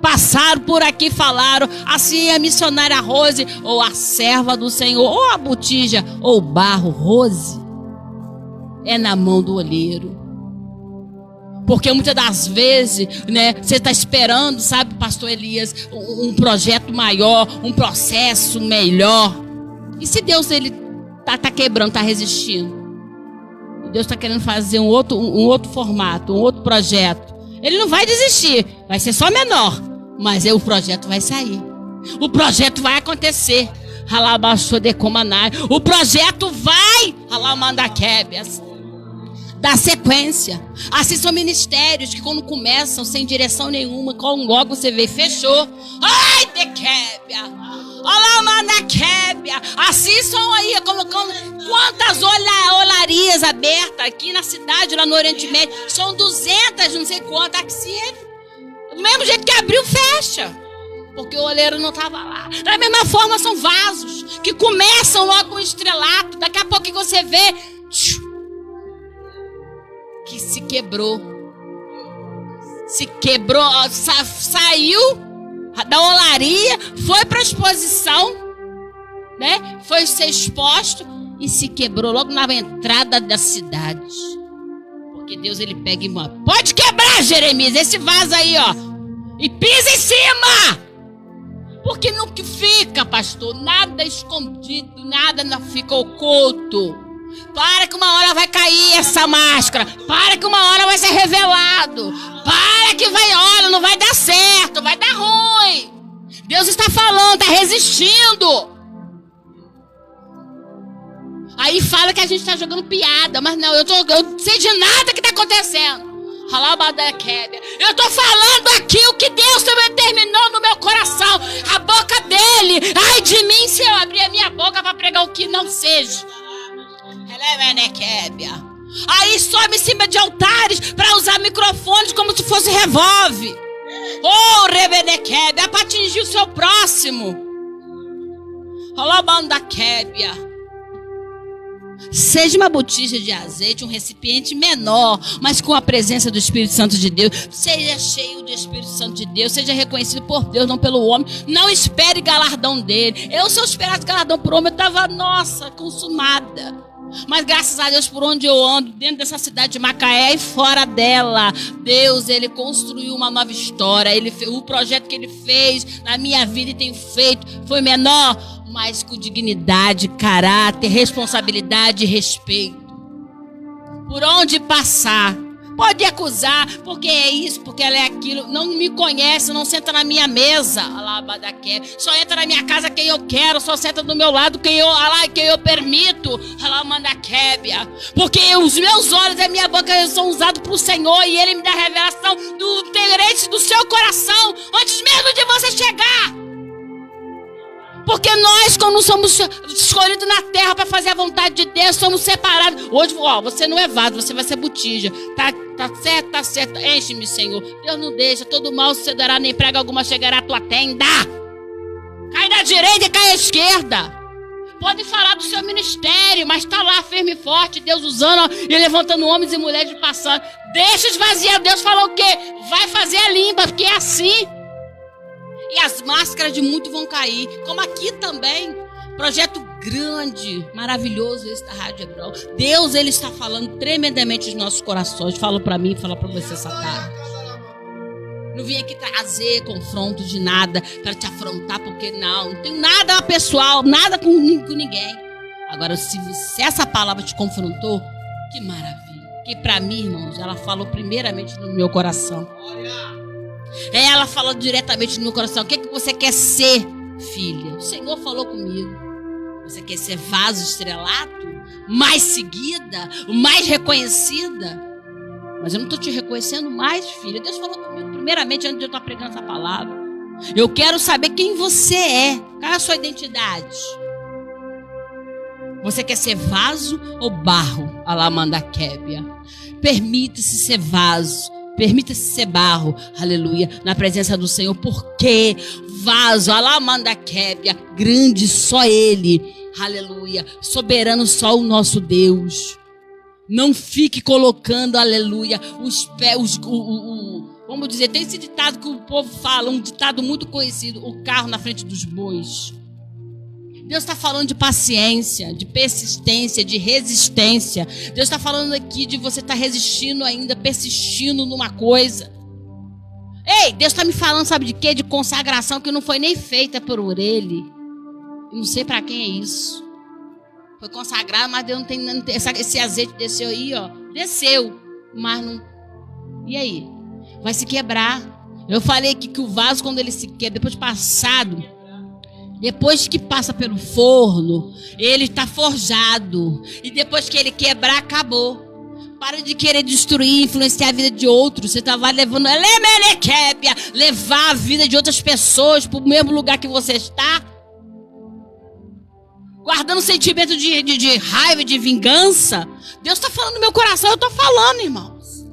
passaram por aqui, falaram. Assim a missionária Rose, ou a serva do Senhor, ou a botija, ou o barro. Rose é na mão do olheiro. Porque muitas das vezes, né, você está esperando, sabe, pastor Elias, um projeto maior, um processo melhor. E se Deus, ele tá quebrando, tá resistindo? Deus está querendo fazer um outro formato, um outro projeto. Ele não vai desistir, vai ser só menor, mas o projeto vai sair. O projeto vai acontecer. O projeto vai dar sequência. Assim são ministérios que quando começam sem direção nenhuma, quando logo você vê, fechou. Assim são aí, colocando quantas olarias abertas aqui na cidade, lá no Oriente Médio. São 200, não sei quantas. Assim, do mesmo jeito que abriu, fecha. Porque o olheiro não estava lá. Da mesma forma, são vasos que começam logo com estrelato. Daqui a pouco que você vê que se quebrou, saiu da olaria, foi para a exposição, né? Foi ser exposto e se quebrou logo na entrada da cidade. Porque Deus, ele pega e manda: pode quebrar, Jeremias, esse vaso aí, ó, e pisa em cima. Porque não que fica, pastor, nada escondido, nada não fica oculto. Para que uma hora vai cair essa máscara. Para que uma hora vai ser revelado. Para que olha, não vai dar certo, vai dar ruim. Deus está falando, está resistindo. Aí fala que a gente está jogando piada, mas não, eu não sei de nada que está acontecendo. Eu estou falando aqui o que Deus determinou no meu coração. A boca dele, ai de mim se eu abrir a minha boca para pregar o que não seja. Aí sobe em cima de altares para usar microfones como se fosse revólver. É para atingir o seu próximo. Seja uma botija de azeite, um recipiente menor, mas com a presença do Espírito Santo de Deus. Seja cheio do Espírito Santo de Deus. Seja reconhecido por Deus, não pelo homem. Não espere galardão dele. Se eu esperasse galardão por homem, eu estava, consumada. Mas graças a Deus, por onde eu ando, dentro dessa cidade de Macaé e fora dela, Deus, ele construiu uma nova história. O projeto que ele fez na minha vida e tem feito foi menor, mas com dignidade, caráter, responsabilidade e respeito. Por onde passar, pode acusar, porque é isso, porque ela é aquilo. Não me conhece, não senta na minha mesa. Só entra na minha casa quem eu quero, só senta do meu lado quem eu permito. Porque os meus olhos e a minha boca são usados para o Senhor, e Ele me dá a revelação do interesse do seu coração antes mesmo de você chegar. Porque nós, quando somos escolhidos na terra para fazer a vontade de Deus, somos separados. Hoje, você não é vaso, você vai ser botija. Tá certo, tá certo. Enche-me, Senhor. Deus não deixa, todo mal sucederá, nem prega alguma chegará à tua tenda. Cai na direita e cai à esquerda. Podem falar do seu ministério, mas está lá firme e forte, Deus usando e levantando homens e mulheres de passando. Deixa esvaziar. Deus falou o quê? Vai fazer a limpa, porque é assim. E as máscaras de muito vão cair, como aqui também. Projeto grande, maravilhoso esse da Rádio Hebrão. Deus, Ele está falando tremendamente nos nossos corações. Fala para mim, fala para você essa tarde. Não vim aqui trazer confronto de nada para te afrontar, porque não tem nada pessoal, nada com ninguém. Agora, se essa palavra te confrontou, que maravilha. Que para mim, irmãos, ela falou primeiramente no meu coração. Ela falou diretamente no meu coração. O que é que você quer ser, filha? O Senhor falou comigo. Você quer ser vaso estrelado? Mais seguida? Mais reconhecida? Mas eu não estou te reconhecendo mais, filha. Deus falou comigo primeiramente antes de eu estar pregando essa palavra. Eu quero saber quem você é. Qual é a sua identidade? Você quer ser vaso ou barro? Alamanda Kébia. Permita-se ser vaso. Permita-se ser barro, aleluia, na presença do Senhor, porque vaso, Alamanda Kébia, grande só Ele, aleluia, soberano só o nosso Deus. Não fique colocando, aleluia, os pés, vamos dizer, tem esse ditado que o povo fala, um ditado muito conhecido, o carro na frente dos bois. Deus está falando de paciência, de persistência, de resistência. Deus está falando aqui de você estar resistindo ainda, persistindo numa coisa. Ei, Deus está me falando, sabe de quê? De consagração que não foi nem feita por Ele. Eu não sei para quem é isso. Foi consagrado, mas Deus não tem esse azeite desceu aí, ó. Desceu, mas não. E aí? Vai se quebrar. Eu falei aqui que o vaso, quando ele se quebra, depois que passa pelo forno, ele está forjado. E depois que ele quebrar, acabou. Para de querer destruir, influenciar a vida de outros. Você estava levando, levar a vida de outras pessoas para o mesmo lugar que você está. Guardando sentimento de raiva, de vingança. Deus está falando no meu coração, eu estou falando, irmãos.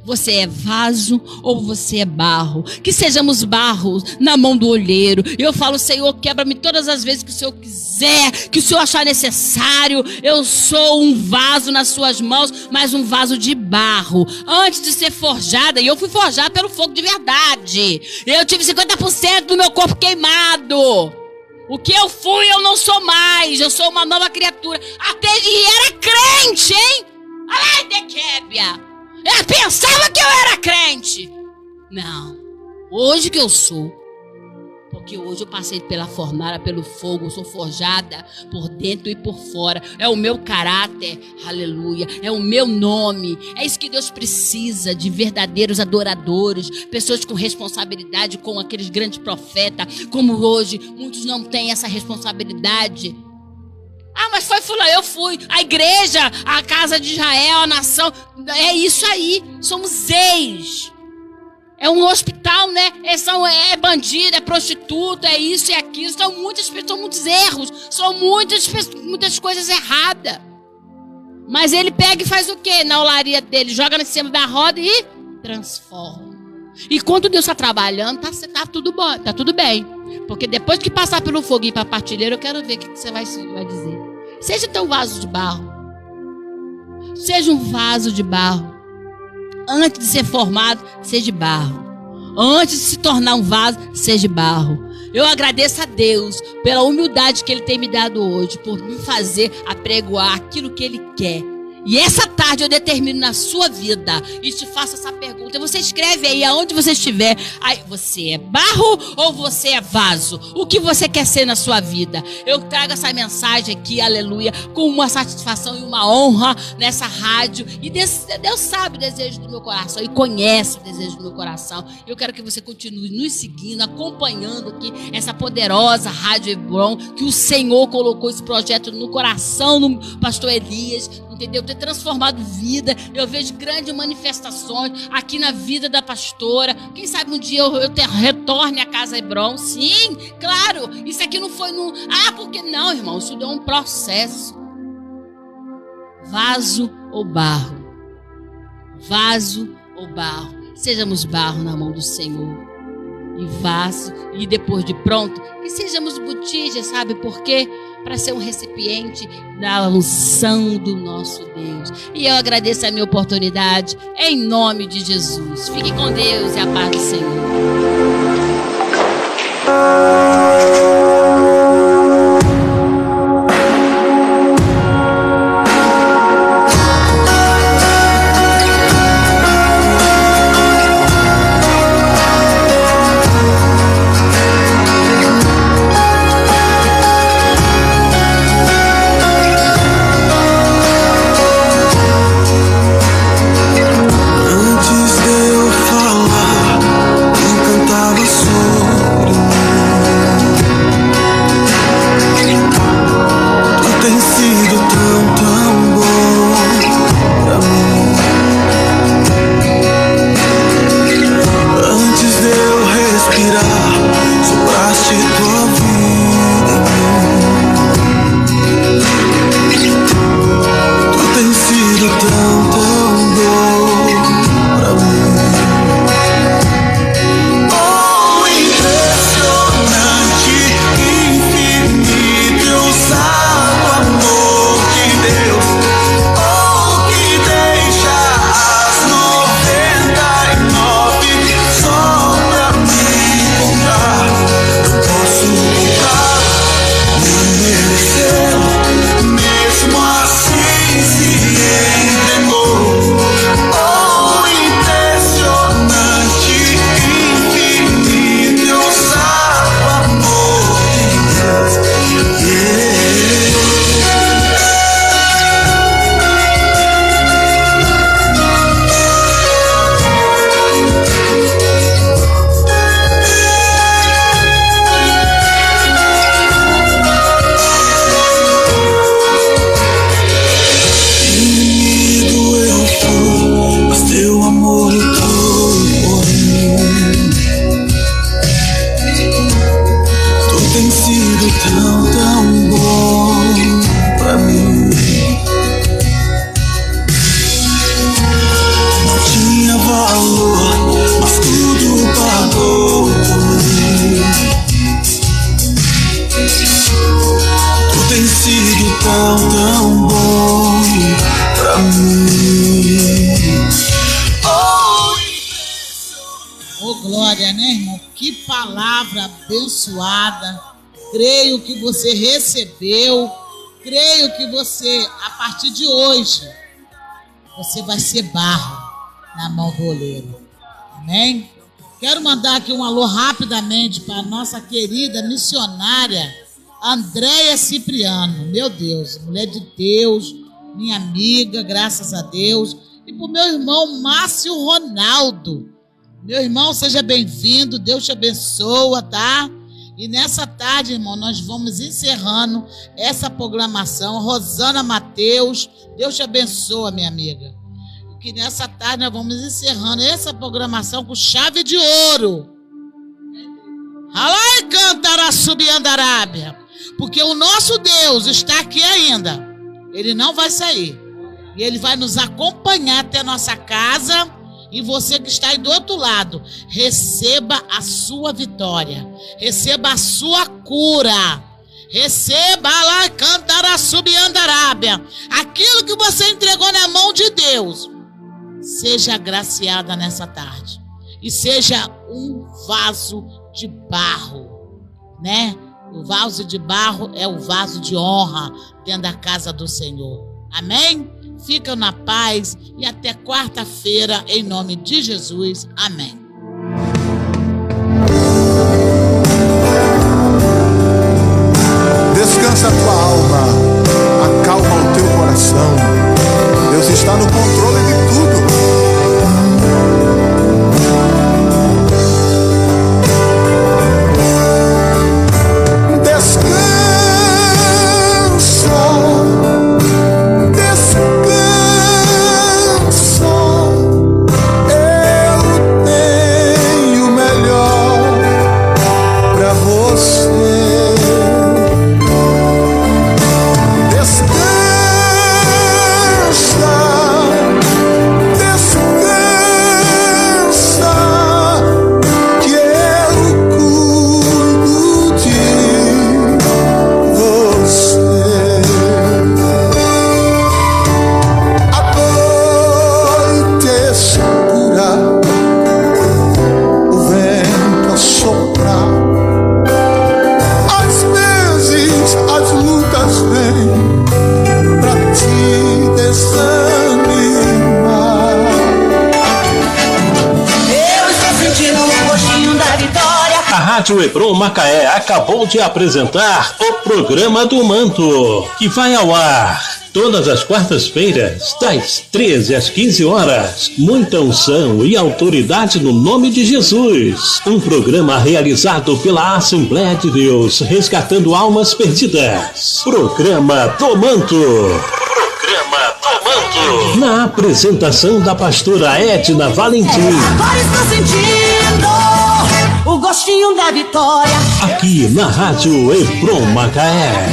Você é vaso ou você é barro? Que sejamos barros na mão do olheiro. Eu falo, Senhor, quebra-me todas as vezes que o Senhor quiser, que o Senhor achar necessário. Eu sou um vaso nas suas mãos, mas um vaso de barro. Antes de ser forjada, e eu fui forjada pelo fogo de verdade. Eu tive 50% do meu corpo queimado. O que eu fui, eu não sou mais. Eu sou uma nova criatura. Até era crente, hein? Ai, Dequébia. Eu pensava que eu era crente. Não. Hoje que eu sou. Porque hoje eu passei pela fornalha, pelo fogo. Eu sou forjada por dentro e por fora. É o meu caráter. Aleluia. É o meu nome. É isso que Deus precisa, de verdadeiros adoradores. Pessoas com responsabilidade, como aqueles grandes profetas. Como hoje, muitos não têm essa responsabilidade. Ah, mas foi fulano, eu fui. A igreja, a casa de Israel, a nação. É isso aí. Somos ex. É um hospital, né? É bandido, é prostituta, é isso e aquilo. São muitos erros. São muitas coisas erradas. Mas ele pega e faz o quê? Na olaria dele, joga em cima da roda e transforma. E quando Deus está trabalhando, tá tudo bom, tá tudo bem. Porque depois que passar pelo fogo e ir para a partilheira, eu quero ver o que você vai dizer. Seja teu vaso de barro. Seja um vaso de barro. Antes de ser formado, seja de barro. Antes de se tornar um vaso, seja de barro. Eu agradeço a Deus pela humildade que Ele tem me dado hoje, por me fazer apregoar aquilo que Ele quer. E essa tarde eu determino na sua vida e te faço essa pergunta. Você escreve aí aonde você estiver. Aí, você é barro ou você é vaso? O que você quer ser na sua vida? Eu trago essa mensagem aqui, aleluia, com uma satisfação e uma honra nessa rádio. E Deus sabe o desejo do meu coração e conhece o desejo do meu coração. Eu quero que você continue nos seguindo, acompanhando aqui essa poderosa Rádio Hebrão, que o Senhor colocou esse projeto no coração do pastor Elias. Entendeu? Ter transformado vida. Eu vejo grandes manifestações aqui na vida da pastora. Quem sabe um dia eu retorne à casa Hebrão. Sim, claro. Isso aqui não foi por que não, irmão? Isso é um processo. Vaso ou barro? Vaso ou barro? Sejamos barro na mão do Senhor. e vaso, e depois de pronto, que sejamos botijas, sabe por quê? Para ser um recipiente da unção do nosso Deus. E eu agradeço a minha oportunidade, em nome de Jesus. Fique com Deus e a paz do Senhor. tão bom pra mim. Oh, glória, né, irmão? Que palavra abençoada. Creio que você recebeu. Creio que você, a partir de hoje, você vai ser barro na mão do oleiro. Amém? Quero mandar aqui um alô rapidamente para a nossa querida missionária Andréia Cipriano. Meu Deus, mulher de Deus, minha amiga, graças a Deus. E para o meu irmão Márcio Ronaldo. Meu irmão, seja bem-vindo, Deus te abençoa, tá? E nessa tarde, irmão, nós vamos encerrando essa programação. Rosana Mateus, Deus te abençoa, minha amiga. Que nessa tarde nós vamos encerrando essa programação com chave de ouro. Alai cantará subindo Arábia. Porque o nosso Deus está aqui ainda. Ele não vai sair. E ele vai nos acompanhar até a nossa casa. E você que está aí do outro lado, receba a sua vitória. Receba a sua cura. Receba lá cantará subindo Arábia. Aquilo que você entregou na mão de Deus. Seja agraciada nessa tarde. E seja um vaso de barro, né? O vaso de barro é o vaso de honra dentro da casa do Senhor. Amém? Fica na paz e até quarta-feira, em nome de Jesus. Amém. Descansa a tua alma, acalma o teu coração. Deus está no controle de tudo. Rádio Hebron Macaé acabou de apresentar o Programa do Manto, que vai ao ar todas as quartas-feiras, das 13 às 15 horas. Muita unção e autoridade no nome de Jesus. Um programa realizado pela Assembleia de Deus, resgatando almas perdidas. Programa do Manto. Na apresentação da pastora Edna Valentim. Agora estou sentindo o gostinho da vitória. Aqui na Rádio Hebron Macaé.